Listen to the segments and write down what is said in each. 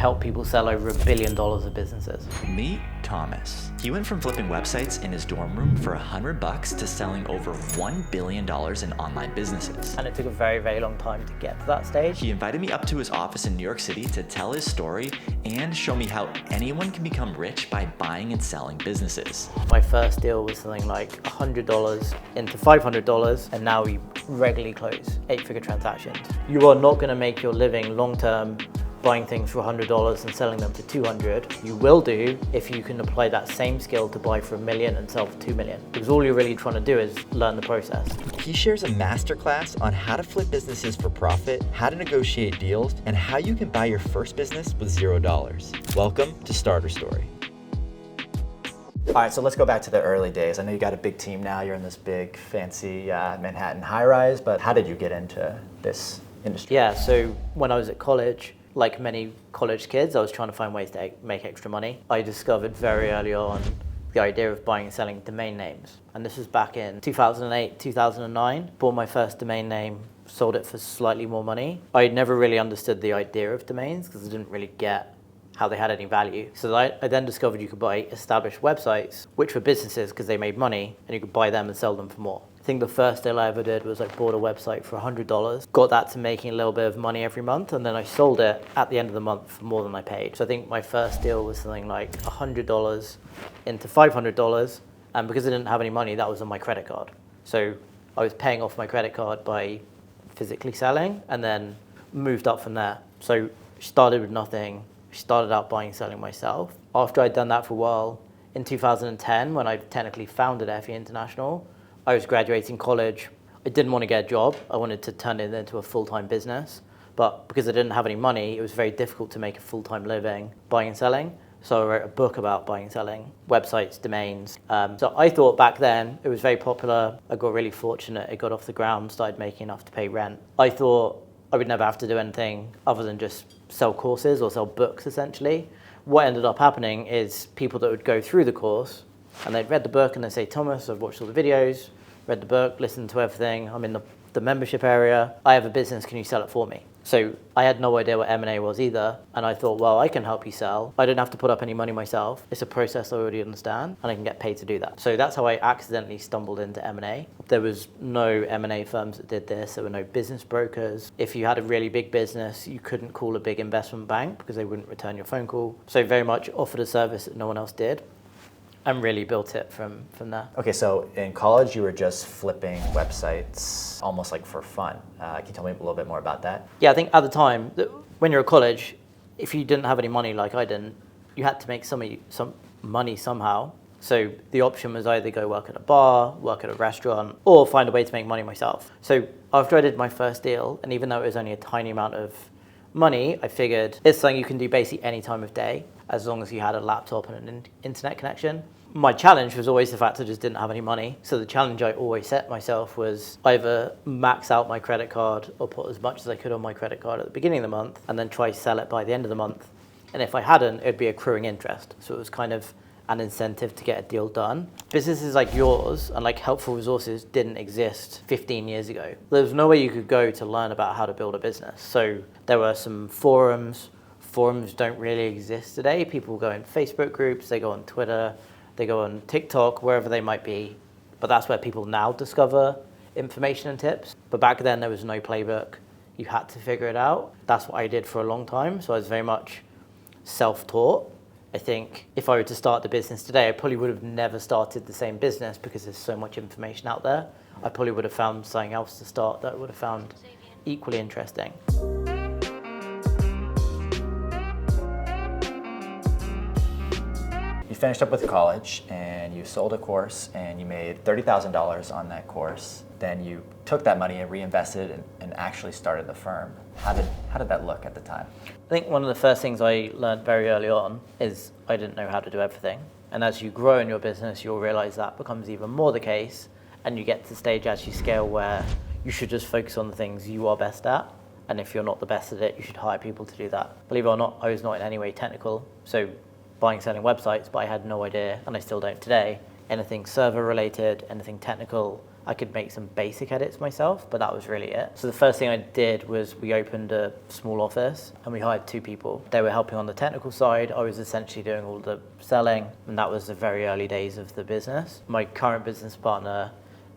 help people sell over $1 billion of businesses. Meet Thomas. He went from flipping websites in his dorm room for $100 to selling over $1 billion in online businesses. And it took a very, very long time to get to that stage. He invited me up to his office in New York City to tell his story and show me how anyone can become rich by buying and selling businesses. My first deal was something like $100 into $500, and now we regularly close 8-figure transactions. You are not going to make your living long-term buying things for $100 and selling them for $200. You will do if you can apply that same skill to buy for $1 million and sell for $2 million. Because all you're really trying to do is learn the process. He shares a masterclass on how to flip businesses for profit, how to negotiate deals, and how you can buy your first business with $0. Welcome to Starter Story. All right, so let's go back to the early days. I know you got a big team now. You're in this big, fancy Manhattan high-rise, but how did you get into this industry? Yeah, so when I was at college, like many college kids, I was trying to find ways to make extra money. I discovered very early on the idea of buying and selling domain names. And this was back in 2008, 2009. Bought my first domain name, sold it for slightly more money. I never really understood the idea of domains because I didn't really get how they had any value. So I then discovered you could buy established websites, which were businesses because they made money, and you could buy them and sell them for more. I think the first deal I ever did was I bought a website for $100, got that to making a little bit of money every month, and then I sold it at the end of the month for more than I paid. So I think my first deal was something like $100 into $500, and because I didn't have any money, that was on my credit card. So I was paying off my credit card by physically selling, and then moved up from there. So started with nothing, started out buying and selling myself. After I'd done that for a while, in 2010, when I technically founded FE International, I was graduating college. I didn't want to get a job. I wanted to turn it into a full-time business. But because I didn't have any money, it was very difficult to make a full-time living buying and selling. So I wrote a book about buying and selling, websites, domains. So I thought back then it was very popular. I got really fortunate. It got off the ground, started making enough to pay rent. I thought I would never have to do anything other than just sell courses or sell books, essentially. What ended up happening is people that would go through the course and they'd read the book and they'd say, Thomas, I've watched all the videos, read the book, listened to everything. I'm in the membership area. I have a business. Can you sell it for me? So I had no idea what M&A was either. And I thought, well, I can help you sell. I don't have to put up any money myself. It's a process I already understand and I can get paid to do that. So that's how I accidentally stumbled into M&A. There was no M&A firms that did this. There were no business brokers. If you had a really big business, you couldn't call a big investment bank because they wouldn't return your phone call. So very much offered a service that no one else did. And really built it from there. Okay, so in college, you were just flipping websites almost like for fun. Can you tell me a little bit more about that? Yeah, I think at the time, when you're at college, if you didn't have any money like I didn't, you had to make some money somehow. So the option was either go work at a bar, work at a restaurant, or find a way to make money myself. So after I did my first deal, and even though it was only a tiny amount of money, I figured it's something you can do basically any time of day, as long as you had a laptop and an internet connection. My challenge was always the fact I just didn't have any money. So the challenge I always set myself was either max out my credit card or put as much as I could on my credit card at the beginning of the month and then try to sell it by the end of the month. And if I hadn't, it'd be accruing interest. So it was kind of an incentive to get a deal done. Businesses like yours and like Helpful Resources didn't exist 15 years ago. There was no way you could go to learn about how to build a business. So there were some forums. Forums don't really exist today. People go in Facebook groups, they go on Twitter, they go on TikTok, wherever they might be. But that's where people now discover information and tips. But back then there was no playbook. You had to figure it out. That's what I did for a long time. So I was very much self-taught. I think if I were to start the business today, I probably would have never started the same business because there's so much information out there. I probably would have found something else to start that I would have found equally interesting. You finished up with college and you sold a course and you made $30,000 on that course. Then you took that money and reinvested and actually started the firm. How did that look at the time? I think one of the first things I learned very early on is I didn't know how to do everything. And as you grow in your business, you'll realize that becomes even more the case. And you get to the stage as you scale where you should just focus on the things you are best at. And if you're not the best at it, you should hire people to do that. Believe it or not, I was not in any way technical. So buying, selling websites, but I had no idea, and I still don't today, anything server related, anything technical. I could make some basic edits myself, but that was really it. So the first thing I did was we opened a small office and we hired 2 people. They were helping on the technical side. I was essentially doing all the selling, and that was the very early days of the business. My current business partner,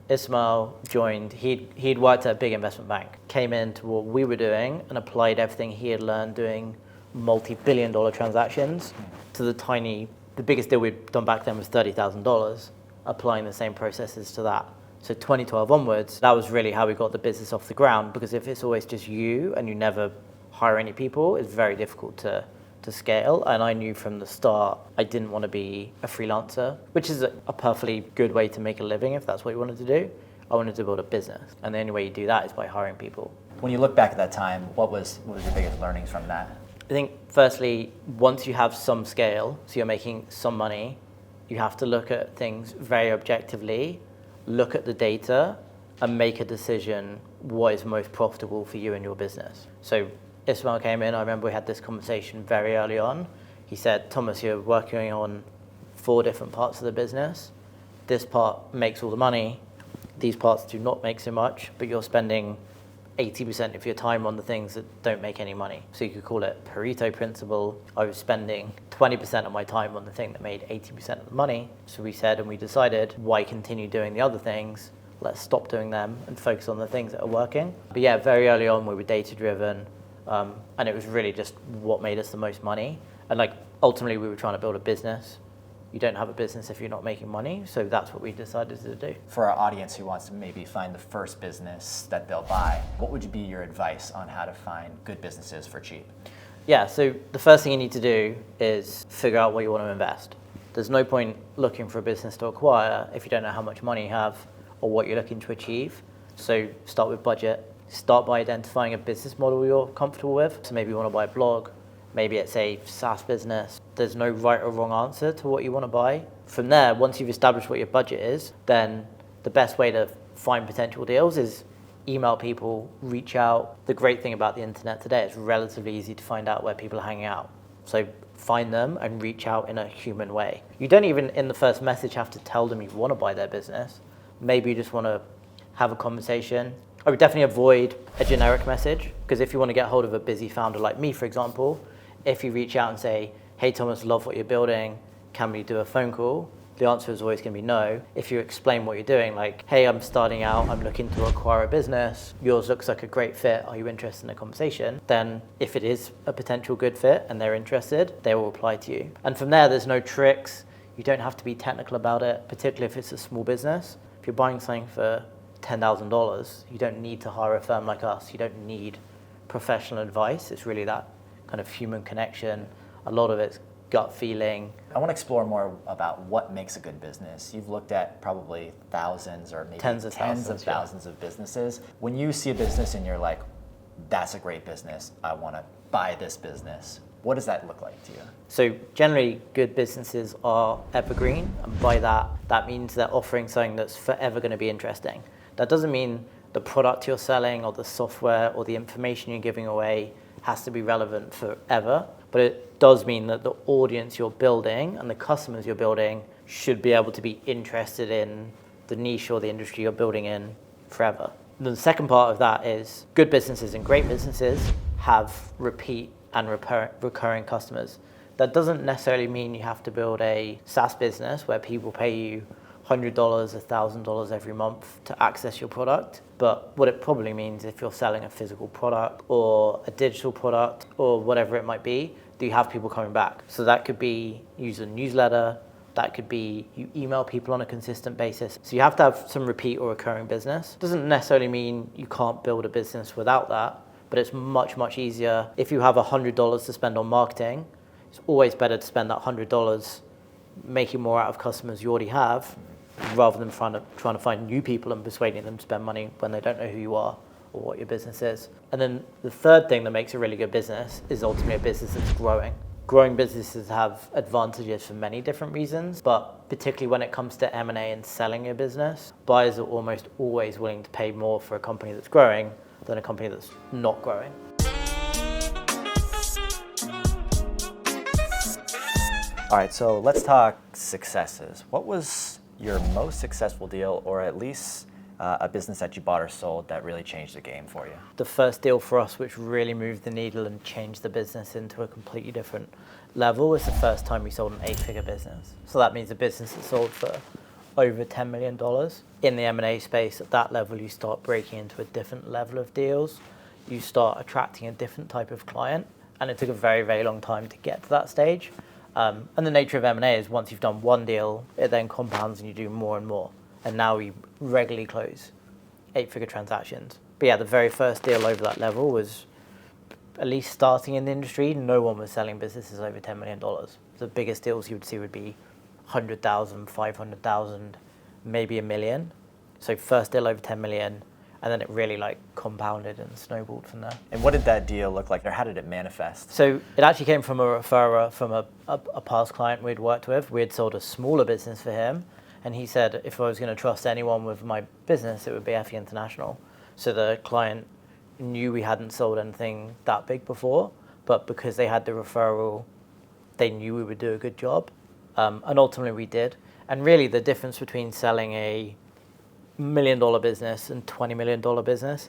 Ismail, joined. He'd worked at a big investment bank, came into what we were doing and applied everything he had learned doing multi-billion-dollar transactions to the biggest deal we'd done back then was $30,000, applying the same processes to that. So 2012 onwards, that was really how we got the business off the ground, because if it's always just you and you never hire any people, it's very difficult to scale. And I knew from the start I didn't want to be a freelancer, which is a perfectly good way to make a living if that's what you wanted to do. I wanted to build a business, and the only way you do that is by hiring people. When you look back at that time, what was your biggest learnings from that? I think firstly, once you have some scale, so you're making some money, you have to look at things very objectively, look at the data, and make a decision what is most profitable for you and your business. So Ismail came in, I remember we had this conversation very early on. He said, Thomas, you're working on 4 different parts of the business. This part makes all the money. These parts do not make so much, but you're spending 80% of your time on the things that don't make any money. So you could call it Pareto Principle. I was spending 20% of my time on the thing that made 80% of the money. So we said, and we decided, why continue doing the other things? Let's stop doing them and focus on the things that are working. But yeah, very early on we were data driven, and it was really just what made us the most money. And like ultimately we were trying to build a business. You don't have a business if you're not making money, so that's what we decided to do. For our audience who wants to maybe find the first business that they'll buy, what would be your advice on how to find good businesses for cheap? Yeah, so the first thing you need to do is figure out what you want to invest. There's no point looking for a business to acquire if you don't know how much money you have or what you're looking to achieve. So start with budget. Start by identifying a business model you're comfortable with. So maybe you want to buy a blog. Maybe it's a SaaS business. There's no right or wrong answer to what you want to buy. From there, once you've established what your budget is, then the best way to find potential deals is email people, reach out. The great thing about the internet today is relatively easy to find out where people are hanging out. So find them and reach out in a human way. You don't even in the first message have to tell them you want to buy their business. Maybe you just want to have a conversation. I would definitely avoid a generic message, because if you want to get hold of a busy founder like me, for example, if you reach out and say, hey Thomas, love what you're building, can we do a phone call? The answer is always going to be no. If you explain what you're doing, like, hey, I'm starting out, I'm looking to acquire a business, yours looks like a great fit, are you interested in a conversation? Then if it is a potential good fit and they're interested, they will reply to you. And from there, there's no tricks. You don't have to be technical about it, particularly if it's a small business. If you're buying something for $10,000, you don't need to hire a firm like us. You don't need professional advice. It's really that kind of human connection. A lot of it's gut feeling. I want to explore more about what makes a good business. You've looked at probably thousands or maybe tens of thousands of businesses. When you see a business and you're like, that's a great business, I want to buy this business, what does that look like to you? So generally, good businesses are evergreen, and by that means they're offering something that's forever going to be interesting. That doesn't mean the product you're selling or the software or the information you're giving away has to be relevant forever, but it does mean that the audience you're building and the customers you're building should be able to be interested in the niche or the industry you're building in forever. The second part of that is good businesses and great businesses have repeat and recurring customers. That doesn't necessarily mean you have to build a SaaS business where people pay you $100, $1,000 every month to access your product. But what it probably means, if you're selling a physical product or a digital product or whatever it might be, do you have people coming back? So that could be use a newsletter, that could be you email people on a consistent basis. So you have to have some repeat or recurring business. Doesn't necessarily mean you can't build a business without that, but it's much, much easier. If you have $100 to spend on marketing, it's always better to spend that $100 making more out of customers you already have, rather than trying to find new people and persuading them to spend money when they don't know who you are or what your business is. And then the third thing that makes a really good business is ultimately a business that's growing. Growing businesses have advantages for many different reasons, but particularly when it comes to M&A and selling a business, buyers are almost always willing to pay more for a company that's growing than a company that's not growing. All right, so let's talk successes. What was your most successful deal, or at least a business that you bought or sold that really changed the game for you? The first deal for us, which really moved the needle and changed the business into a completely different level, was the first time we sold an 8-figure business. So that means a business that sold for over $10 million. In the M&A space, at that level, you start breaking into a different level of deals. You start attracting a different type of client. And it took a very, very long time to get to that stage. And the nature of M&A is once you've done one deal, it then compounds and you do more and more. And now we regularly close 8-figure transactions. But yeah, the very first deal over that level was, at least starting in the industry, no one was selling businesses over $10 million. The biggest deals you would see would be 100,000, 500,000, maybe $1 million. So first deal over 10 million, and then it really like compounded and snowballed from there. And what did that deal look like, or how did it manifest? So it actually came from a referrer from a past client we'd worked with. We had sold a smaller business for him, and he said if I was going to trust anyone with my business, it would be Effie International. So the client knew we hadn't sold anything that big before, but because they had the referral, they knew we would do a good job. And ultimately we did. And really the difference between selling a $1 million business and $20 million business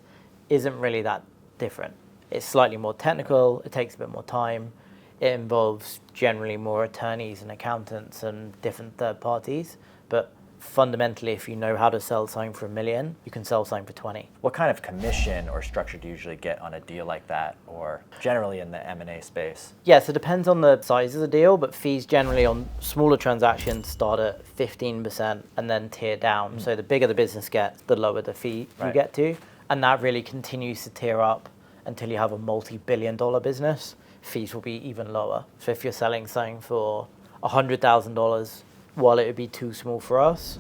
isn't really that different. It's slightly more technical, it takes a bit more time, it involves generally more attorneys and accountants and different third parties, but fundamentally if you know how to sell something for $1 million, you can sell something for 20. What kind of commission or structure do you usually get on a deal like that, or generally in the M&A space? Yes, it depends on the size of the deal, but fees generally on smaller transactions start at 15% and then tier down. So the bigger the business gets, the lower the fee you get to. And that really continues to tier up until you have a multi-billion-dollar business. Fees will be even lower. So if you're selling something for $100,000, while it would be too small for us,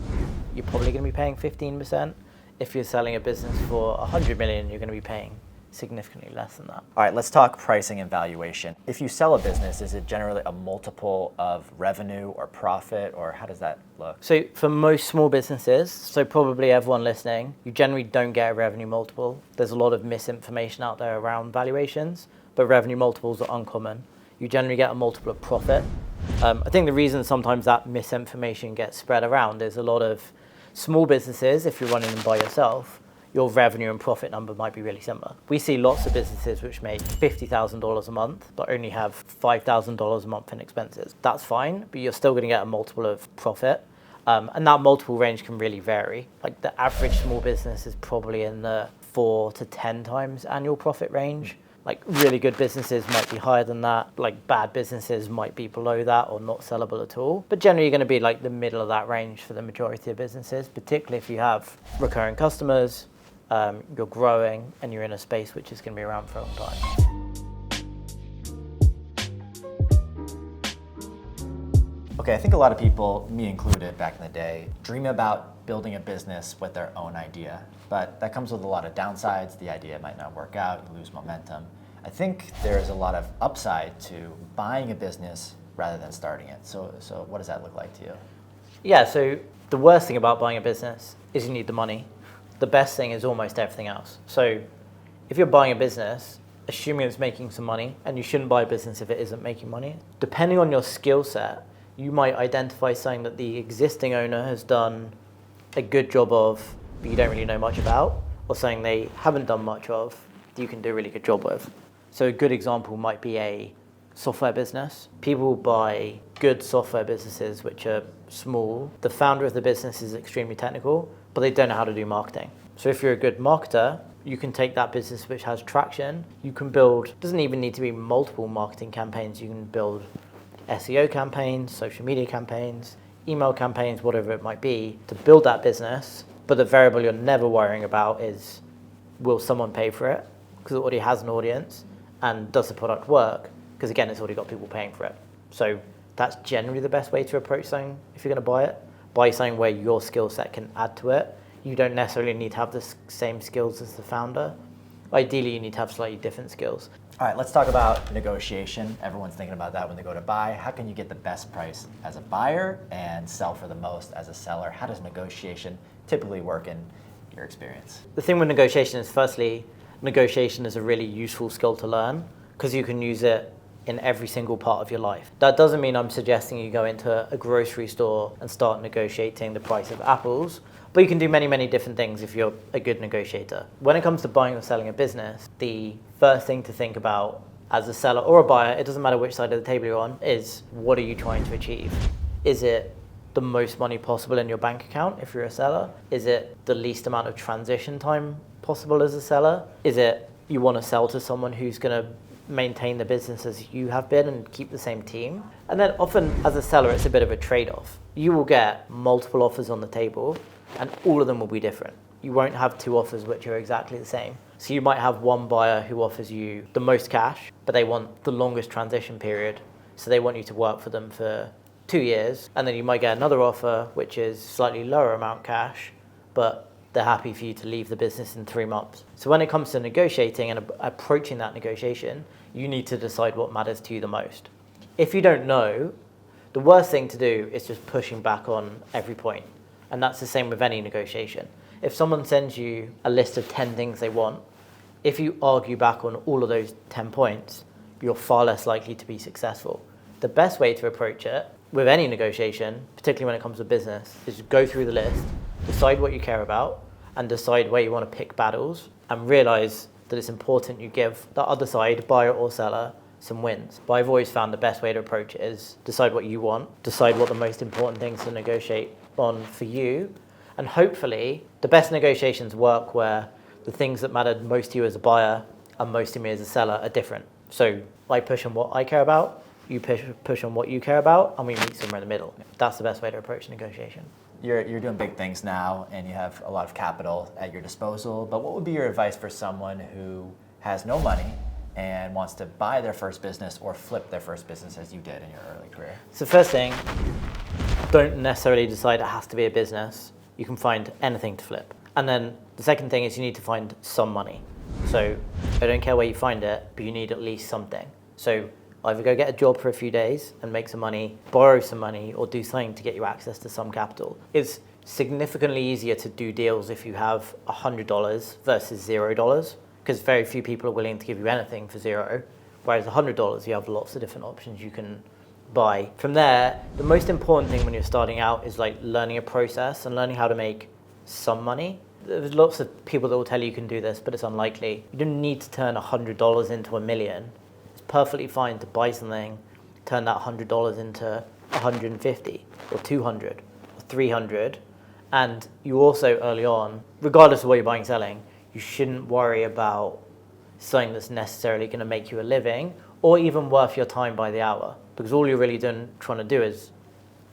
you're probably going to be paying 15%. If you're selling a business for 100 million, you're going to be paying significantly less than that. All right, let's talk pricing and valuation. If you sell a business, is it generally a multiple of revenue or profit, or how does that look? So for most small businesses, so probably everyone listening, you generally don't get a revenue multiple. There's a lot of misinformation out there around valuations, but revenue multiples are uncommon. You generally get a multiple of profit. I think the reason sometimes that misinformation gets spread around is a lot of small businesses, if you're running them by yourself, your revenue and profit number might be really similar. We see lots of businesses which make $50,000 a month, but only have $5,000 a month in expenses. That's fine, but you're still going to get a multiple of profit. And that multiple range can really vary. Like the average small business is probably in the 4 to 10 times annual profit range. Like really good businesses might be higher than that. Like bad businesses might be below that or not sellable at all. But generally you're going to be like the middle of that range for the majority of businesses, particularly if you have recurring customers, you're growing, and you're in a space which is going to be around for a long time. Okay, I think a lot of people, me included back in the day, dream about building a business with their own idea. But that comes with a lot of downsides. The idea might not work out, you lose momentum. I think there's a lot of upside to buying a business rather than starting it. So what does that look like to you? Yeah, so the worst thing about buying a business is you need the money. The best thing is almost everything else. So if you're buying a business, assuming it's making some money, and you shouldn't buy a business if it isn't making money, depending on your skill set, you might identify something that the existing owner has done a good job of, but you don't really know much about, or something they haven't done much of that you can do a really good job with. So a good example might be a software business. People buy good software businesses which are small. The founder of the business is extremely technical, but they don't know how to do marketing. So if you're a good marketer, you can take that business which has traction. You can build, doesn't even need to be multiple marketing campaigns. You can build SEO campaigns, social media campaigns, email campaigns, whatever it might be, to build that business. But the variable you're never worrying about is, will someone pay for it? Because it already has an audience. And does the product work? Because again, it's already got people paying for it. So that's generally the best way to approach something if you're going to buy it. Buy something where your skill set can add to it. You don't necessarily need to have the same skills as the founder. Ideally, you need to have slightly different skills. All right, let's talk about negotiation. Everyone's thinking about that when they go to buy. How can you get the best price as a buyer and sell for the most as a seller? How does negotiation typically work in your experience? The thing with negotiation is, firstly, negotiation is a really useful skill to learn because you can use it in every single part of your life. That doesn't mean I'm suggesting you go into a grocery store and start negotiating the price of apples, but you can do many, many different things if you're a good negotiator. When it comes to buying or selling a business, the first thing to think about as a seller or a buyer, it doesn't matter which side of the table you're on, is what are you trying to achieve? Is it the most money possible in your bank account if you're a seller? Is it the least amount of transition time possible as a seller? Is it you want to sell to someone who's going to maintain the business as you have been and keep the same team? And then often as a seller, it's a bit of a trade-off. You will get multiple offers on the table and all of them will be different. You won't have two offers which are exactly the same. So you might have one buyer who offers you the most cash, but they want the longest transition period. So they want you to work for them for 2 years. And then you might get another offer which is slightly lower amount cash, but they're happy for you to leave the business in 3 months. So when it comes to negotiating and approaching that negotiation, you need to decide what matters to you the most. If you don't know, the worst thing to do is just pushing back on every point. And that's the same with any negotiation. If someone sends you a list of 10 things they want, if you argue back on all of those 10 points, you're far less likely to be successful. The best way to approach it with any negotiation, particularly when it comes to business, is to go through the list, decide what you care about, and decide where you want to pick battles, and realize that it's important you give the other side, buyer or seller, some wins. But I've always found the best way to approach it is decide what you want, decide what the most important things to negotiate on for you, and hopefully the best negotiations work where the things that matter most to you as a buyer and most to me as a seller are different. So I push on what I care about, you push on what you care about, and we meet somewhere in the middle. That's the best way to approach negotiation. You're doing big things now and you have a lot of capital at your disposal, but what would be your advice for someone who has no money and wants to buy their first business or flip their first business as you did in your early career? So first thing, don't necessarily decide it has to be a business. You can find anything to flip. And then the second thing is you need to find some money. So I don't care where you find it, but you need at least something. So either go get a job for a few days and make some money, borrow some money, or do something to get you access to some capital. It's significantly easier to do deals if you have $100 versus $0, because very few people are willing to give you anything for $0, whereas $100 you have lots of different options you can buy. From there, the most important thing when you're starting out is like learning a process and learning how to make some money. There's lots of people that will tell you can do this, but it's unlikely. You don't need to turn $100 into $1 million. Perfectly fine to buy something, turn that $100 into 150 or 200 or 300. And you also early on, regardless of what you're buying and selling, you shouldn't worry about something that's necessarily going to make you a living or even worth your time by the hour, because all you're really trying to do is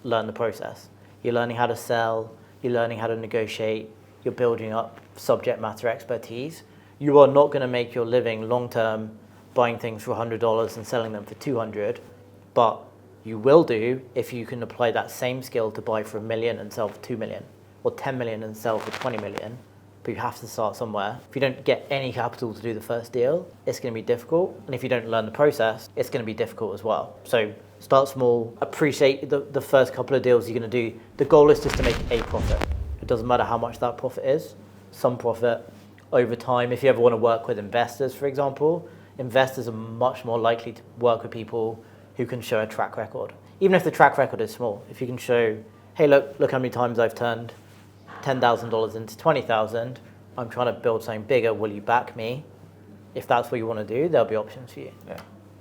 learn the process. You're learning how to sell, you're learning how to negotiate, you're building up subject matter expertise. You are not going to make your living long term buying things for $100 and selling them for $200, but you will do if you can apply that same skill to buy for $1 million and sell for $2 million, or $10 million and sell for $20 million. But you have to start somewhere. If you don't get any capital to do the first deal, it's going to be difficult, and if you don't learn the process, it's going to be difficult as well. So start small, appreciate the first couple of deals you're going to do. The goal is just to make a profit. It doesn't matter how much that profit is, some profit over time. If you ever want to work with investors, for example, investors are much more likely to work with people who can show a track record. Even if the track record is small, if you can show, hey, look how many times I've turned $10,000 into $20,000, I'm trying to build something bigger, will you back me? If that's what you want to do, there'll be options for you. Yeah.